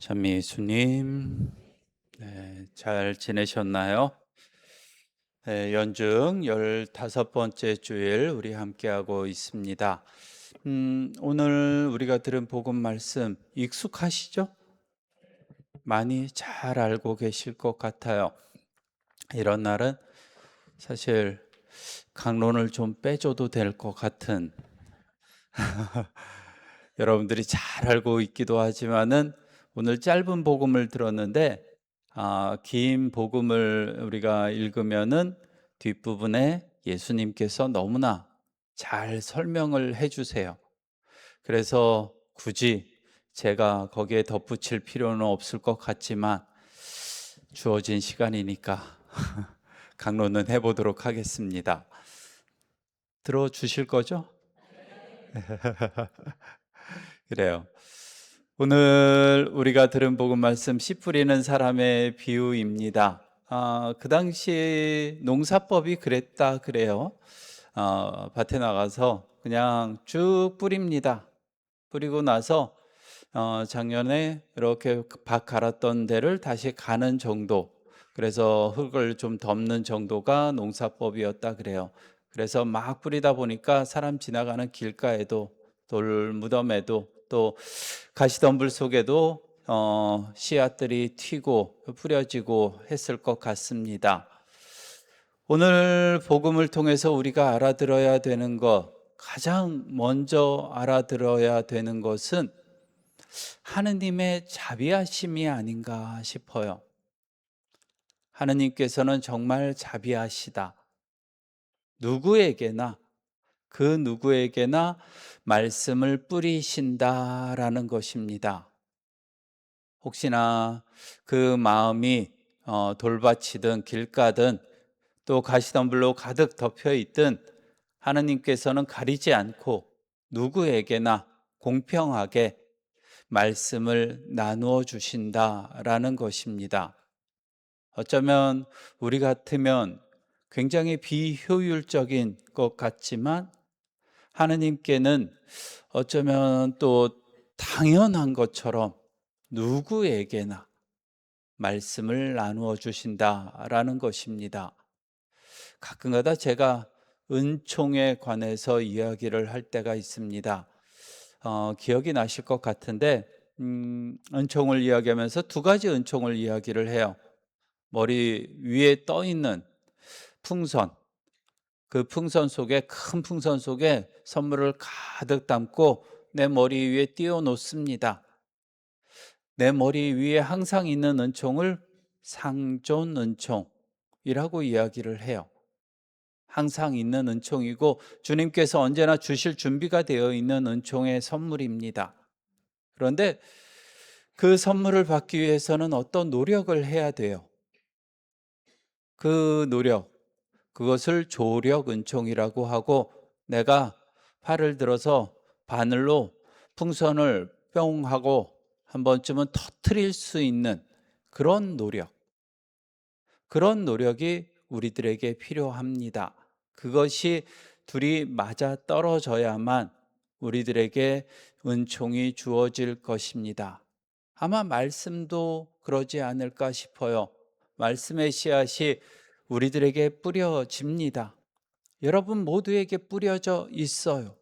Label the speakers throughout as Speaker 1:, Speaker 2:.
Speaker 1: 찬미수님, 잘 지내셨나요? 연중 15번째 주일 우리 함께하고 있습니다. 오늘 우리가 들은 복음 말씀 익숙하시죠? 많이 잘 알고 계실 것 같아요. 이런 날은 사실 강론을 좀 빼줘도 될 것 같은 여러분들이 잘 알고 있기도 하지만은 오늘 짧은 복음을 들었는데 긴 복음을 우리가 읽으면은 뒷부분에 예수님께서 너무나 잘 설명을 해 주세요. 그래서 굳이 제가 거기에 덧붙일 필요는 없을 것 같지만 주어진 시간이니까 강론은 해 보도록 하겠습니다. 들어 주실 거죠? 그래요. 오늘 우리가 들은 복음 말씀 씨 뿌리는 사람의 비유입니다. 그 당시 농사법이 그랬다 그래요. 밭에 나가서 그냥 쭉 뿌립니다. 뿌리고 나서 작년에 이렇게 밭 갈았던 데를 다시 가는 정도. 그래서 흙을 좀 덮는 정도가 농사법이었다 그래요. 그래서 막 뿌리다 보니까 사람 지나가는 길가에도 돌 무덤에도 또 가시덤불 속에도 씨앗들이 튀고 뿌려지고 했을 것 같습니다. 오늘 복음을 통해서 우리가 알아들어야 되는 것, 가장 먼저 알아들어야 되는 것은 하느님의 자비하심이 아닌가 싶어요. 하느님께서는 정말 자비하시다. 누구에게나, 그 누구에게나 말씀을 뿌리신다라는 것입니다. 혹시나 그 마음이 돌밭이든 길가든 또 가시덤불로 가득 덮여 있든 하느님께서는 가리지 않고 누구에게나 공평하게 말씀을 나누어 주신다라는 것입니다. 어쩌면 우리 같으면 굉장히 비효율적인 것 같지만 하느님께는 어쩌면 또 당연한 것처럼 누구에게나 말씀을 나누어 주신다라는 것입니다. 가끔가다 제가 은총에 관해서 이야기를 할 때가 있습니다. 기억이 나실 것 같은데 은총을 이야기하면서 두 가지 은총을 이야기를 해요. 머리 위에 떠 있는 풍선, 그 풍선 속에 큰 풍선 속에 선물을 가득 담고 내 머리 위에 띄워 놓습니다. 내 머리 위에 항상 있는 은총을 상존 은총이라고 이야기를 해요. 항상 있는 은총이고 주님께서 언제나 주실 준비가 되어 있는 은총의 선물입니다. 그런데 그 선물을 받기 위해서는 어떤 노력을 해야 돼요. 그 노력, 그것을 조력 은총이라고 하고 내가 팔을 들어서 바늘로 풍선을 뿅 하고 한 번쯤은 터트릴 수 있는 그런 노력, 그런 노력이 우리들에게 필요합니다. 그것이 둘이 맞아 떨어져야만 우리들에게 은총이 주어질 것입니다. 아마 말씀도 그러지 않을까 싶어요. 말씀의 씨앗이 우리들에게 뿌려집니다. 여러분 모두에게 뿌려져 있어요.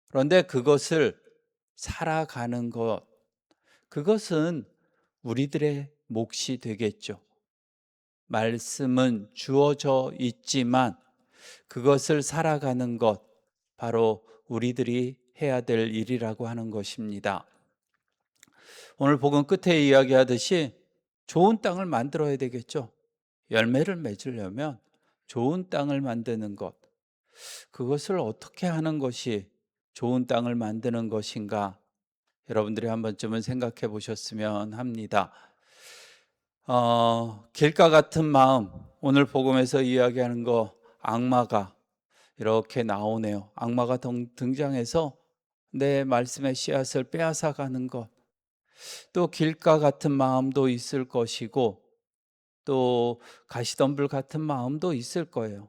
Speaker 1: 그런데 그것을 살아가는 것, 그것은 우리들의 몫이 되겠죠. 말씀은 주어져 있지만 그것을 살아가는 것, 바로 우리들이 해야 될 일이라고 하는 것입니다. 오늘 복음 끝에 이야기하듯이 좋은 땅을 만들어야 되겠죠. 열매를 맺으려면 좋은 땅을 만드는 것, 그것을 어떻게 하는 것이 좋은 땅을 만드는 것인가? 여러분들이 한 번쯤은 생각해 보셨으면 합니다. 길가 같은 마음, 오늘 복음에서 이야기하는 거 악마가 이렇게 나오네요. 악마가 등장해서 내 말씀의 씨앗을 빼앗아 가는 것. 또 길가 같은 마음도 있을 것이고 또 가시덤불 같은 마음도 있을 거예요.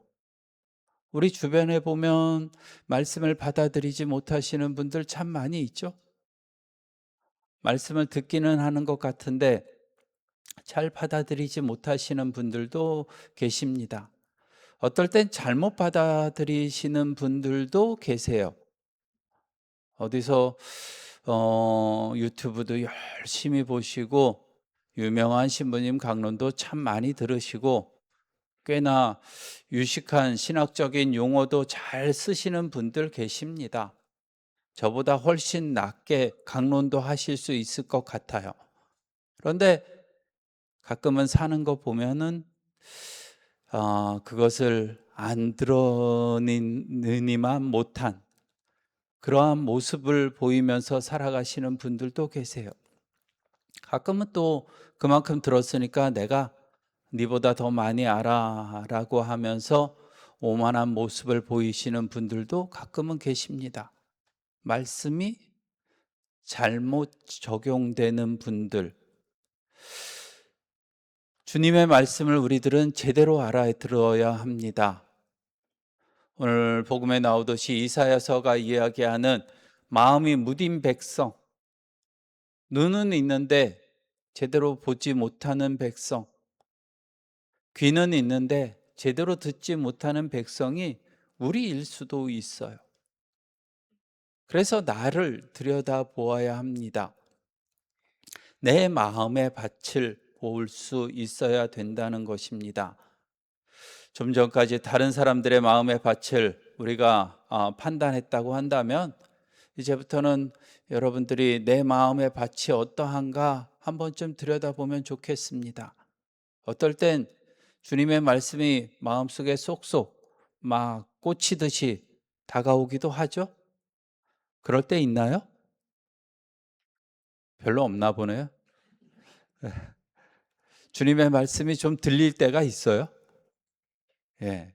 Speaker 1: 우리 주변에 보면 말씀을 받아들이지 못하시는 분들 참 많이 있죠. 말씀을 듣기는 하는 것 같은데 잘 받아들이지 못하시는 분들도 계십니다. 어떨 땐 잘못 받아들이시는 분들도 계세요. 어디서 유튜브도 열심히 보시고 유명한 신부님 강론도 참 많이 들으시고 꽤나 유식한 신학적인 용어도 잘 쓰시는 분들 계십니다. 저보다 훨씬 낫게 강론도 하실 수 있을 것 같아요. 그런데 가끔은 사는 거 보면은 그것을 안 드러내니만 못한 그러한 모습을 보이면서 살아가시는 분들도 계세요. 가끔은 또 그만큼 들었으니까 내가 니보다 더 많이 알아라고 하면서 오만한 모습을 보이시는 분들도 가끔은 계십니다. 말씀이 잘못 적용되는 분들, 주님의 말씀을 우리들은 제대로 알아들어야 합니다. 오늘 복음에 나오듯이 이사야서가 이야기하는 마음이 무딘 백성, 눈은 있는데 제대로 보지 못하는 백성, 귀는 있는데 제대로 듣지 못하는 백성이 우리일 수도 있어요. 그래서 나를 들여다보아야 합니다. 내 마음의 밭을 볼 수 있어야 된다는 것입니다. 좀 전까지 다른 사람들의 마음의 밭을 우리가 판단했다고 한다면 이제부터는 여러분들이 내 마음의 밭이 어떠한가 한 번쯤 들여다보면 좋겠습니다. 어떨 땐 주님의 말씀이 마음속에 쏙쏙 막 꽂히듯이 다가오기도 하죠. 그럴 때 있나요? 별로 없나 보네요. 주님의 말씀이 좀 들릴 때가 있어요. 예.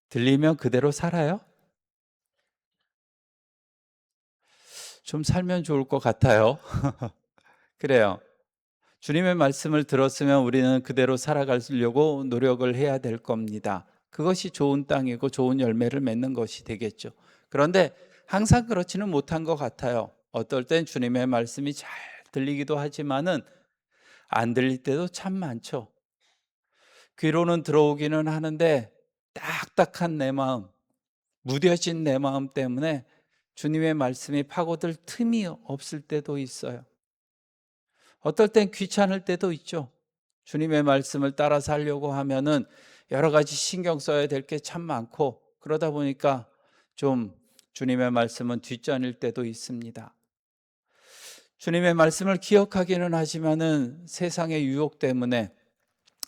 Speaker 1: 들리면 그대로 살아요? 좀 살면 좋을 것 같아요. 그래요. 주님의 말씀을 들었으면 우리는 그대로 살아가려고 노력을 해야 될 겁니다. 그것이 좋은 땅이고 좋은 열매를 맺는 것이 되겠죠. 그런데 항상 그렇지는 못한 것 같아요. 어떨 땐 주님의 말씀이 잘 들리기도 하지만은 안 들릴 때도 참 많죠. 귀로는 들어오기는 하는데 딱딱한 내 마음, 무뎌진 내 마음 때문에 주님의 말씀이 파고들 틈이 없을 때도 있어요. 어떨 땐 귀찮을 때도 있죠. 주님의 말씀을 따라 살려고 하면은 여러 가지 신경 써야 될 게 참 많고 그러다 보니까 좀 주님의 말씀은 뒷전일 때도 있습니다. 주님의 말씀을 기억하기는 하지만은 세상의 유혹 때문에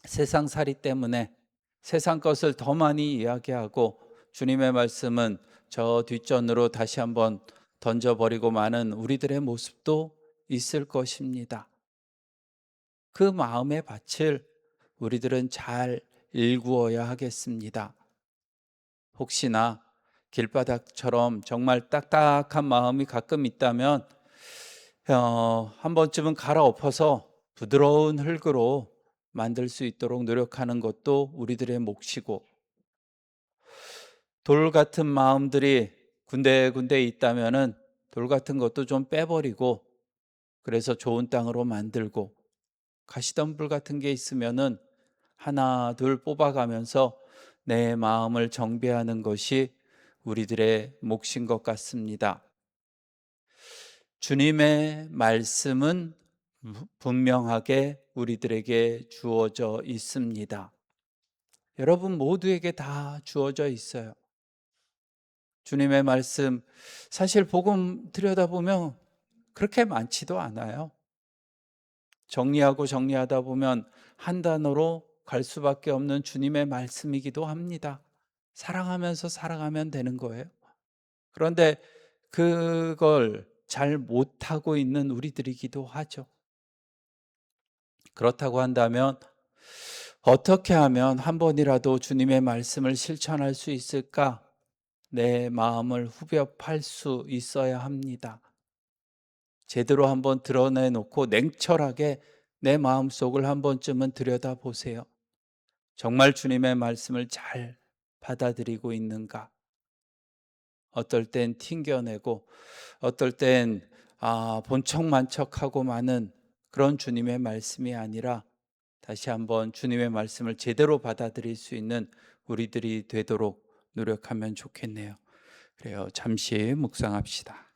Speaker 1: 세상살이 때문에 세상 것을 더 많이 이야기하고 주님의 말씀은 저 뒷전으로 다시 한번 던져버리고 마는 우리들의 모습도 있을 것입니다. 그 마음의 밭을 우리들은 잘 일구어야 하겠습니다. 혹시나 길바닥처럼 정말 딱딱한 마음이 가끔 있다면 한 번쯤은 갈아엎어서 부드러운 흙으로 만들 수 있도록 노력하는 것도 우리들의 몫이고, 돌 같은 마음들이 군데군데 있다면은 돌 같은 것도 좀 빼버리고 그래서 좋은 땅으로 만들고, 가시덤불 같은 게 있으면은 하나 둘 뽑아가면서 내 마음을 정비하는 것이 우리들의 몫인 것 같습니다. 주님의 말씀은 분명하게 우리들에게 주어져 있습니다. 여러분 모두에게 다 주어져 있어요. 주님의 말씀, 사실 복음 들여다보면 그렇게 많지도 않아요. 정리하고 정리하다 보면 한 단어로 갈 수밖에 없는 주님의 말씀이기도 합니다. 사랑하면서 살아가면 되는 거예요. 그런데 그걸 잘 못하고 있는 우리들이기도 하죠. 그렇다고 한다면 어떻게 하면 한 번이라도 주님의 말씀을 실천할 수 있을까? 내 마음을 후벼 팔 수 있어야 합니다. 제대로 한번 드러내놓고 냉철하게 내 마음속을 한 번쯤은 들여다보세요. 정말 주님의 말씀을 잘 받아들이고 있는가? 어떨 땐 튕겨내고 어떨 땐 본척만척하고 마는 그런 주님의 말씀이 아니라 다시 한번 주님의 말씀을 제대로 받아들일 수 있는 우리들이 되도록 노력하면 좋겠네요. 그래요. 잠시 묵상합시다.